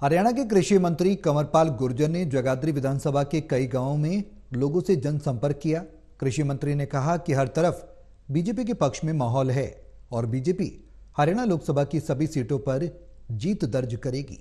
हरियाणा के कृषि मंत्री कंवरपाल गुर्जर ने जगाधरी विधानसभा के कई गांवों में लोगों से जनसंपर्क किया। कृषि मंत्री ने कहा कि हर तरफ बीजेपी के पक्ष में माहौल है और बीजेपी हरियाणा लोकसभा की सभी सीटों पर जीत दर्ज करेगी।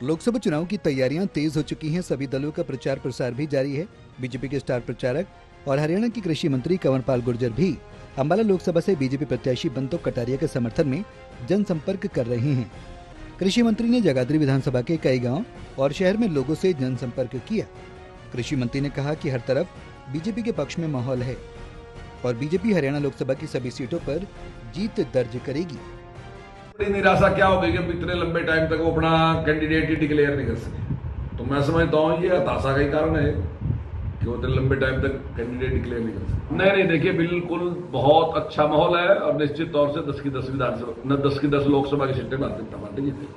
लोकसभा चुनाव की तैयारियां तेज हो चुकी हैं। सभी दलों का प्रचार प्रसार भी जारी है। बीजेपी के स्टार प्रचारक और हरियाणा के कृषि मंत्री कंवरपाल गुर्जर भी अंबाला लोकसभा से बीजेपी प्रत्याशी बंतो कटारिया के समर्थन में जनसंपर्क कर रहे हैं। कृषि मंत्री ने जगाधरी विधानसभा के कई गांव और शहर में लोगों से जनसंपर्क किया। कृषि मंत्री ने कहा कि हर तरफ बीजेपी के पक्ष में माहौल है और बीजेपी हरियाणा लोकसभा की सभी सीटों पर जीत दर्ज करेगी। बड़ी निराशा क्या हो गई कि इतने लंबे टाइम तक वो अपना कैंडिडेट ही डिक्लेयर नहीं कर सके। तो मैं समझता हूँ ये हताशा का ही कारण है कि वो इतने लंबे टाइम तक कैंडिडेट डिक्लेयर नहीं कर सके। नहीं, देखिए बिल्कुल बहुत अच्छा माहौल है और निश्चित तौर से 10 की 10 विधानसभा 10 की 10 लोकसभा की सीटें भारतीय जनता पार्टी जीतेगी।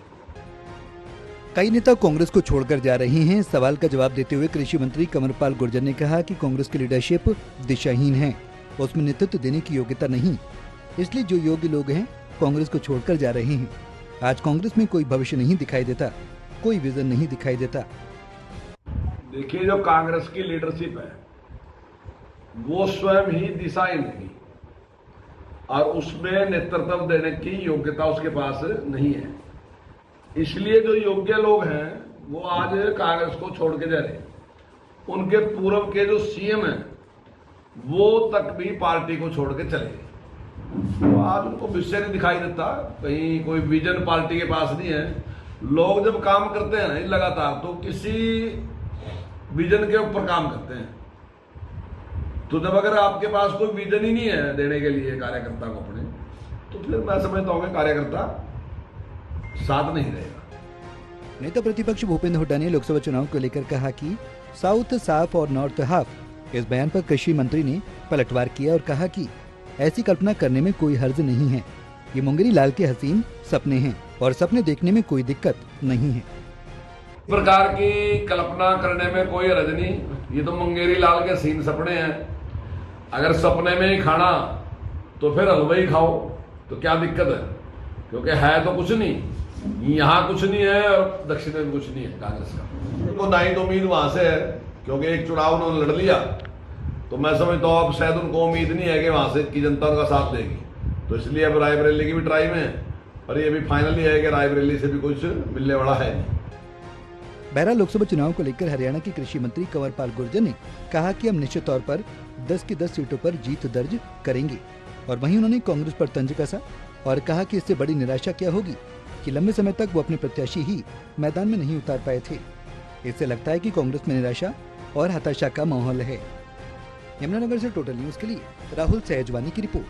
कई नेता कांग्रेस को छोड़कर जा रहे हैं। सवाल का जवाब देते हुए कृषि मंत्री कंवरपाल गुर्जर ने कहा कि कांग्रेस की लीडरशिप दिशाहीन है, उसमें नेतृत्व देने की योग्यता नहीं, इसलिए जो योग्य लोग हैं कांग्रेस को छोड़कर जा रहे हैं। आज कांग्रेस में कोई भविष्य नहीं दिखाई देता, कोई विजन नहीं दिखाई देता। देखिए जो कांग्रेस की लीडरशिप है वो स्वयं ही दिशाहीन है और उसमें नेतृत्व देने की योग्यता उसके पास नहीं है। इसलिए जो योग्य लोग हैं वो आज कांग्रेस को छोड़ के जा रहे हैं। उनके पूर्व के जो सीएम हैं वो तक भी पार्टी को छोड़ के चले गए। तो आज उनको विषय नहीं दिखाई देता, कहीं कोई विजन पार्टी के पास नहीं है। लोग जब काम करते हैं ना लगातार तो किसी विजन के ऊपर काम करते हैं। तो जब अगर आपके पास कोई विजन ही नहीं है देने के लिए कार्यकर्ता को अपने, तो फिर मैं समझता हूँ कि कार्यकर्ता साथ नहीं रहेगा। नेता प्रतिपक्ष भूपेंद्र हुड्डा ने लोकसभा चुनाव को लेकर कहा कि साउथ साफ और नॉर्थ हाफ। इस बयान पर कृषि मंत्री ने पलटवार किया और कहा कि ऐसी कल्पना करने में कोई हर्ज नहीं है। ये मुंगेरी लाल के हसीन सपने हैं और सपने देखने में कोई दिक्कत नहीं है। प्रकार की कल्पना करने में कोई हर्ज नहीं, ये तो मुंगेरी लाल के हसीन सपने हैं। अगर सपने में ही खाना तो फिर हलवा ही खाओ, तो क्या दिक्कत है? क्योंकि है तो कुछ नहीं, यहाँ कुछ नहीं है और दक्षिण में कुछ नहीं है कांग्रेस का। उनको ना ही तो उम्मीद वहां से है, क्योंकि एक चुनाव उन्होंने लड़ लिया, तो मैं समझता हूँ अब शायद उनको उम्मीद नहीं है कि वहां से की जनता उनका साथ देगी। तो इसलिए अब रायबरेली की भी ट्राई में है और ये भी फाइनली है कि रायबरेली से भी कुछ मिलने वाला है नहीं। बहरहाल लोकसभा चुनाव को लेकर हरियाणा के कृषि मंत्री कंवरपाल गुर्जर ने कहा कि हम निश्चित तौर पर 10 की 10 सीटों पर जीत दर्ज करेंगे। और वहीं उन्होंने कांग्रेस पर तंज कसा और कहा कि इससे बड़ी निराशा क्या होगी कि लंबे समय तक वो अपने प्रत्याशी ही मैदान में नहीं उतार पाए थे। इससे लगता है कि कांग्रेस में निराशा और हताशा का माहौल है। यमुनानगर से टोटल न्यूज के लिए राहुल सहजवानी की रिपोर्ट।